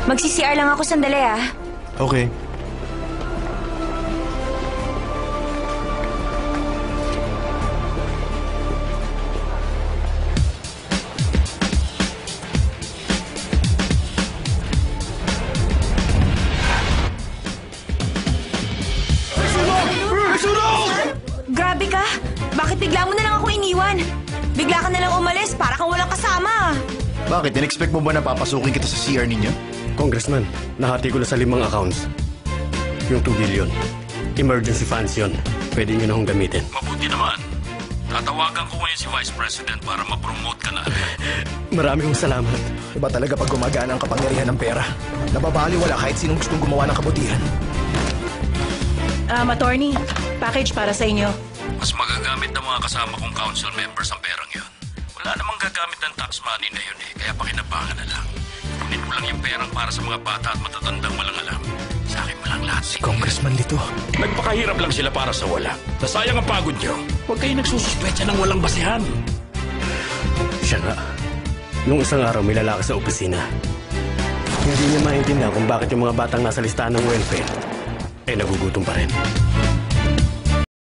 Magsi-CR lang ako sandali ah. Okay. Grabe ka! Bakit bigla mo na lang ako iniwan? Bigla ka na lang umalis, para kang walang kasama. Bakit? In-expect mo ba na papasukin kita sa CR ninyo? Congressman, nahati ko na sa 5 accounts. Yung 2 billion. Emergency funds yun. Pwede nyo na hong gamitin. Mabuti naman. Tatawagan ko ngayon si Vice President para ma-promote ka na. Maraming salamat. Iba talaga pag gumagana ang kapangyarihan ng pera. Nababaliwala kahit sinong gustong gumawa ng kabutihan. Attorney, package para sa inyo. Mas magagamit ng mga kasama kong council members ang perang yun. Wala namang gagamit ng tax money na yun kaya pakinabangan na lang. Kunin mo lang yung perang para sa mga bata at matatandang walang alam. Sa akin mo lang lahat. Si Congressman Lito. Nagpakahirap lang sila para sa wala. Nasayang ang pagod nyo. Huwag kayo nagsususpecha ng walang basihan. Siya nga. Nung isang araw may lalaki sa opisina. Hindi niya maintindihan kung bakit yung mga batang nasa listahan ng welfare ay nagugutom pa rin.